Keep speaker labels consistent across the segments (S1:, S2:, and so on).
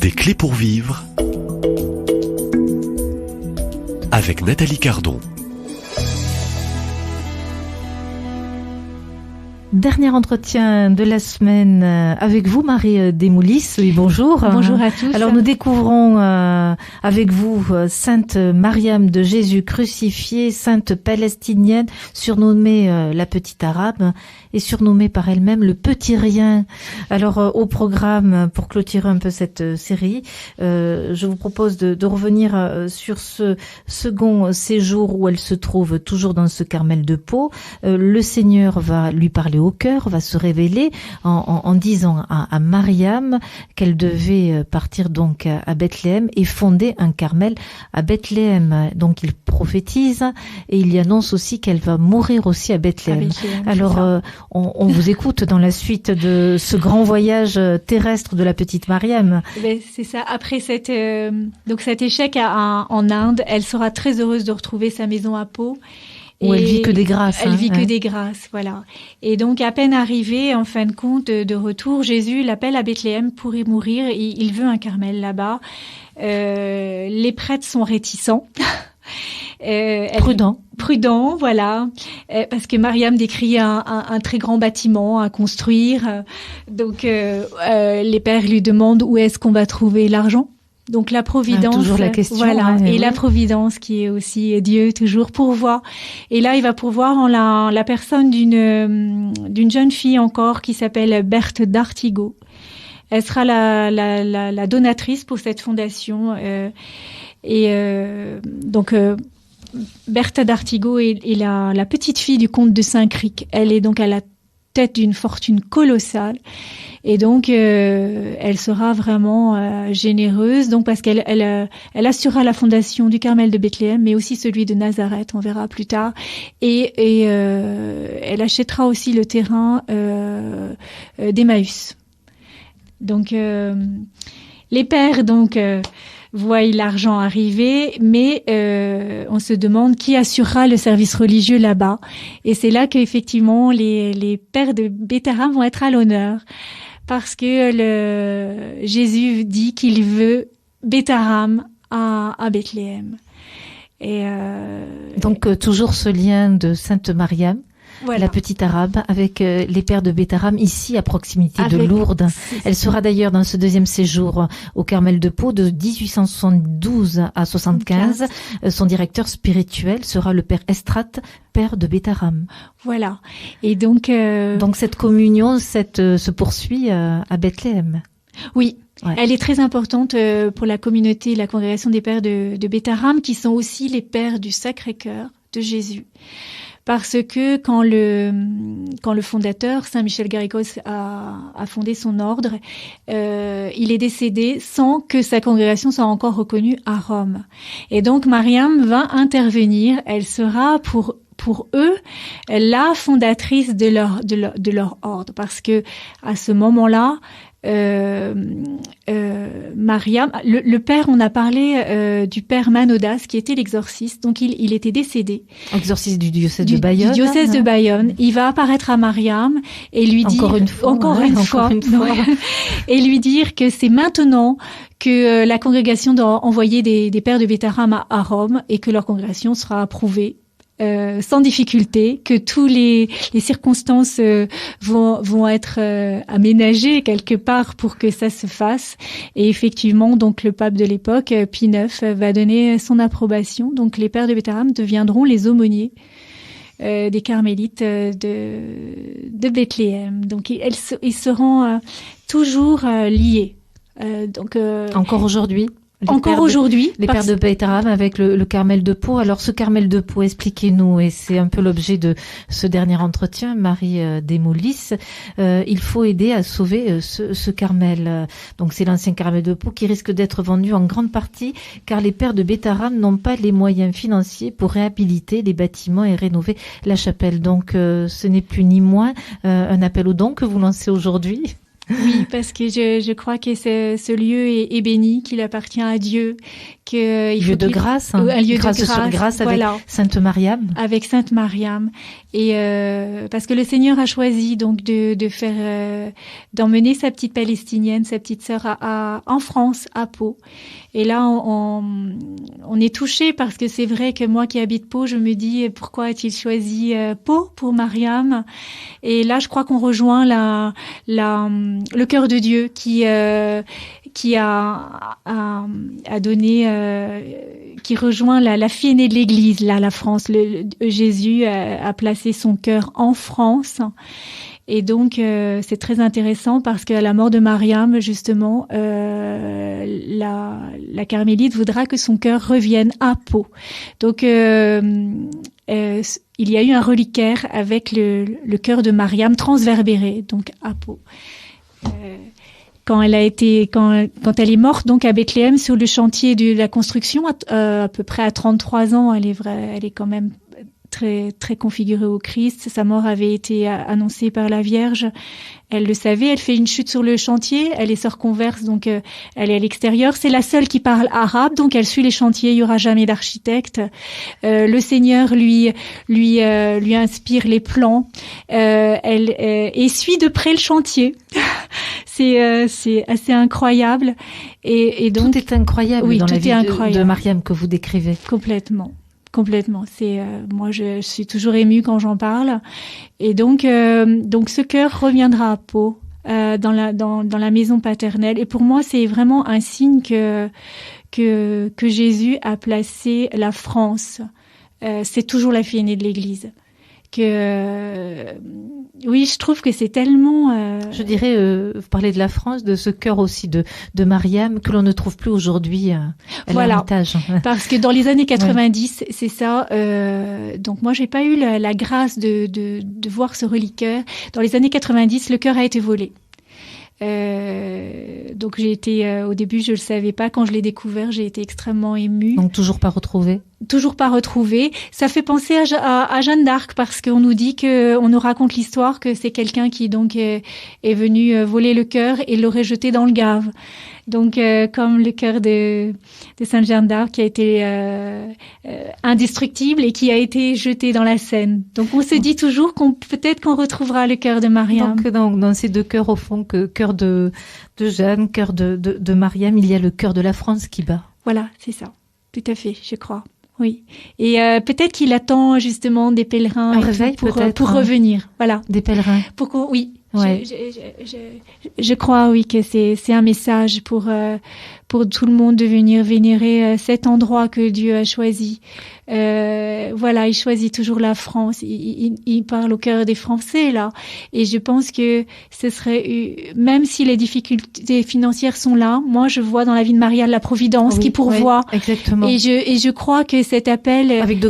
S1: Des clés pour vivre avec Nathalie Cardon.
S2: Dernier entretien de la semaine avec vous, Marie Desmoulis. Oui, bonjour.
S3: Bonjour à tous.
S2: Alors, nous découvrons avec vous Sainte Mariam de Jésus crucifié, sainte palestinienne, surnommée la petite arabe et surnommée par elle-même le petit rien. Alors, au programme, pour clôturer un peu cette série, je vous propose de revenir sur ce second séjour où elle se trouve toujours dans ce Carmel de Pau. Le Seigneur va lui parler au cœur, va se révéler en disant à Mariam qu'elle devait partir donc à Bethléem et fonder un Carmel à Bethléem. Donc il prophétise et il y annonce aussi qu'elle va mourir aussi à Bethléem. Alors on vous écoute dans la suite de ce grand voyage terrestre de la petite Mariam.
S3: C'est ça. Après cet échec en Inde, elle sera très heureuse de retrouver sa maison à Pau.
S2: Où elle vit que des grâces.
S3: Elle vit que des grâces, voilà. Et donc, à peine arrivée, en fin de compte, de retour, Jésus l'appelle à Bethléem pour y mourir. Il veut un Carmel là-bas. Les prêtres sont réticents. Prudent, voilà. Parce que Mariam décrit un très grand bâtiment à construire. Donc, les pères lui demandent où est-ce qu'on va trouver l'argent. Donc la providence,
S2: toujours la question,
S3: voilà,
S2: et
S3: oui. La providence qui est aussi Dieu toujours pourvoit. Et là, il va pourvoir en la personne d'une jeune fille encore qui s'appelle Berthe d'Artigot. Elle sera la donatrice pour cette fondation. Donc Berthe d'Artigot est la petite fille du comte de Saint-Cric. Elle est donc à la tête d'une fortune colossale et donc elle sera vraiment généreuse, donc parce qu'elle assurera la fondation du Carmel de Bethléem mais aussi celui de Nazareth, on verra plus tard, et elle achètera aussi le terrain d'Emmaüs. Donc les pères voient l'argent arriver, mais on se demande qui assurera le service religieux là-bas. Et c'est là qu'effectivement les pères de Bétharam vont être à l'honneur, parce que Jésus dit qu'il veut Bétharam à Bethléem. Et
S2: donc toujours ce lien de Sainte Mariam. Voilà. La petite arabe avec les pères de Bétharam ici à proximité de Lourdes. Elle sera d'ailleurs dans ce deuxième séjour au Carmel de Pau de 1872 à 75. Son directeur spirituel sera le père Estrat, père de Bétharam.
S3: Voilà. Et donc
S2: cette communion se poursuit à Bethléem.
S3: Oui. Ouais. Elle est très importante pour la communauté, la congrégation des pères de Bétharam, qui sont aussi les pères du Sacré-Cœur de Jésus. Parce que quand le fondateur, Saint Michel Garrigos, a fondé son ordre, il est décédé sans que sa congrégation soit encore reconnue à Rome. Et donc Mariam va intervenir, elle sera pour eux la fondatrice de leur ordre, parce que à ce moment-là, Mariam, le père, on a parlé du père Manodas qui était l'exorciste, donc il était décédé.
S2: Exorciste du diocèse de Bayonne.
S3: Du diocèse de Bayonne. Il va apparaître à Mariam et lui dire encore une fois, et lui dire que c'est maintenant que la congrégation doit envoyer des pères de Bétharam à Rome et que leur congrégation sera approuvée. Sans difficulté, que tous les circonstances vont être aménagées quelque part pour que ça se fasse. Et effectivement, donc le pape de l'époque, Pie IX, va donner son approbation. Donc les pères de Bétharam deviendront les aumôniers des carmélites de Bethléem. Donc ils seront toujours liés.
S2: Encore aujourd'hui. Les pères de Bétharam avec le Carmel de Pau. Alors ce Carmel de Pau, expliquez-nous, et c'est un peu l'objet de ce dernier entretien, Marie Desmoulis. Il faut aider à sauver ce Carmel. Donc c'est l'ancien Carmel de Pau qui risque d'être vendu en grande partie car les pères de Bétharam n'ont pas les moyens financiers pour réhabiliter les bâtiments et rénover la chapelle. Donc ce n'est plus ni moins un appel aux dons que vous lancez aujourd'hui.
S3: Oui, parce que je crois que ce lieu est béni, qu'il appartient à Dieu, que
S2: lieu de grâce,
S3: un lieu
S2: grâce
S3: de grâce
S2: sur grâce, voilà, avec Sainte Mariam.
S3: Avec Sainte Mariam, Et parce que le Seigneur a choisi donc d'emmener sa petite Palestinienne, sa petite sœur en France, à Pau. Et là, on est touché parce que c'est vrai que moi qui habite Pau, je me dis pourquoi a-t-il choisi Pau pour Mariam? Et là, je crois qu'on rejoint le cœur de Dieu qui a donné, qui rejoint la fille aînée de l'Église, là, la France. Jésus a placé son cœur en France. Et donc, c'est très intéressant parce qu'à la mort de Mariam, justement, la carmélite voudra que son cœur revienne à Pau. Donc, il y a eu un reliquaire avec le cœur de Mariam transverbéré, donc à Pau. Quand elle est morte donc à Bethléem sur le chantier de la construction, à peu près à 33 ans, elle est quand même très très configurée au Christ. Sa mort avait été annoncée par la Vierge. Elle le savait. Elle fait une chute sur le chantier. Elle est sœur converse, donc elle est à l'extérieur. C'est la seule qui parle arabe, donc elle suit les chantiers. Il y aura jamais d'architecte. Le Seigneur lui inspire les plans. Elle suit de près le chantier. C'est assez incroyable. Et donc
S2: tout est incroyable dans la vie de Mariam que vous décrivez.
S3: Complètement. Moi, je suis toujours émue quand j'en parle. Et donc ce cœur reviendra à Pau, dans la maison paternelle. Et pour moi, c'est vraiment un signe que Jésus a placé la France. C'est toujours la fille aînée de l'Église. Oui, je trouve que c'est tellement...
S2: Je dirais, vous parlez de la France, de ce cœur aussi de Mariam que l'on ne trouve plus aujourd'hui à l'Ermitage.
S3: Parce que dans les années 90, c'est ça. Donc moi, j'ai pas eu la grâce de voir ce reliquaire. Dans les années 90, le cœur a été volé. Donc j'ai été au début je le savais pas, quand je l'ai découvert j'ai été extrêmement émue.
S2: Donc toujours pas retrouvé.
S3: Ça fait penser à Jeanne d'Arc parce qu'on nous dit on nous raconte l'histoire que c'est quelqu'un qui donc est venu voler le cœur et l'aurait jeté dans le Gave. Donc comme le cœur de Sainte Jeanne d'Arc qui a été indestructible et qui a été jeté dans la Seine. Donc on se dit toujours peut-être qu'on retrouvera le cœur de Mariam.
S2: Donc dans ces deux cœurs au fond, cœur de Jeanne, cœur de Mariam, il y a le cœur de la France qui bat.
S3: Voilà, c'est ça. Tout à fait, je crois. Oui. Et peut-être qu'il attend justement des pèlerins
S2: un réveil
S3: pour revenir. Voilà.
S2: Des pèlerins.
S3: Oui.
S2: Ouais.
S3: Je crois, oui, que c'est un message pour tout le monde de venir vénérer cet endroit que Dieu a choisi. Voilà, il choisit toujours la France. Il parle au cœur des Français, là. Et je pense que ce serait, même si les difficultés financières sont là, moi, je vois dans la vie de Maria la providence qui pourvoit.
S2: Oui, exactement.
S3: Et je crois que cet appel...
S2: Avec de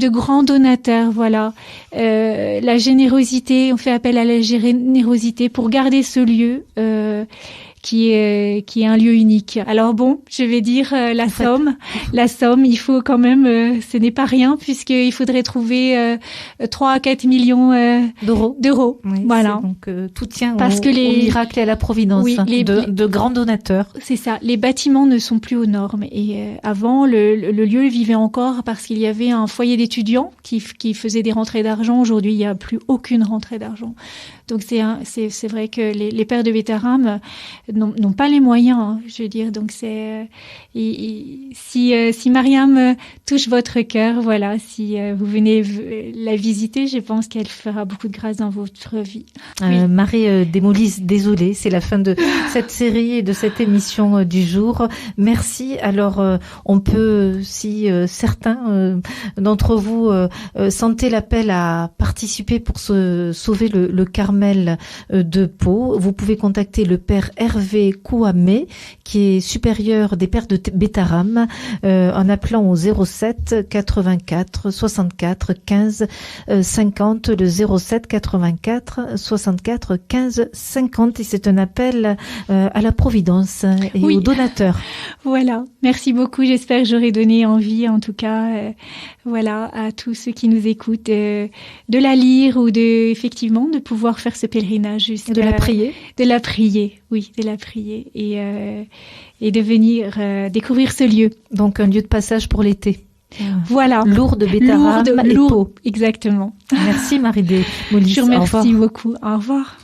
S2: grands
S3: donateurs. Voilà. La générosité, on fait appel à la générosité pour garder ce lieu, qui est un lieu unique. Alors bon, je vais dire la somme, il faut quand même, ce n'est pas rien puisqu'il faudrait trouver 3 à 4 millions d'euros.
S2: Oui,
S3: voilà.
S2: Donc tout tient au miracle et à la providence de grands donateurs.
S3: C'est ça. Les bâtiments ne sont plus aux normes et avant le lieu vivait encore parce qu'il y avait un foyer d'étudiants qui faisait des rentrées d'argent. Aujourd'hui, il n'y a plus aucune rentrée d'argent. Donc c'est vrai que les pères de Bétharram n'ont pas les moyens, hein, je veux dire. Donc si Mariam touche votre cœur, voilà, si vous venez la visiter, je pense qu'elle fera beaucoup de grâce dans votre vie.
S2: Marie Desmoulins, désolée, c'est la fin de cette série et de cette émission du jour. Merci. Alors on peut, si certains d'entre vous sentaient l'appel à participer pour se sauver le Carmel de Pau, vous pouvez contacter le père Hervé Kouamé, qui est supérieur des pères de Bétharram, en appelant au 07 84 64 15 50, le 07 84 64 15 50, et c'est un appel à la providence et aux donateurs.
S3: Voilà, merci beaucoup, j'espère que j'aurai donné envie, en tout cas, voilà, à tous ceux qui nous écoutent, de la lire ou effectivement, de pouvoir faire ce pèlerinage jusqu'à...
S2: De la prier.
S3: De la prier, oui, de la prier et de venir découvrir ce lieu.
S2: Donc un lieu de passage pour l'été.
S3: Voilà.
S2: Lourde betterave et peau.
S3: Exactement.
S2: Merci Marie de Molis.
S3: Je vous remercie beaucoup. Au revoir.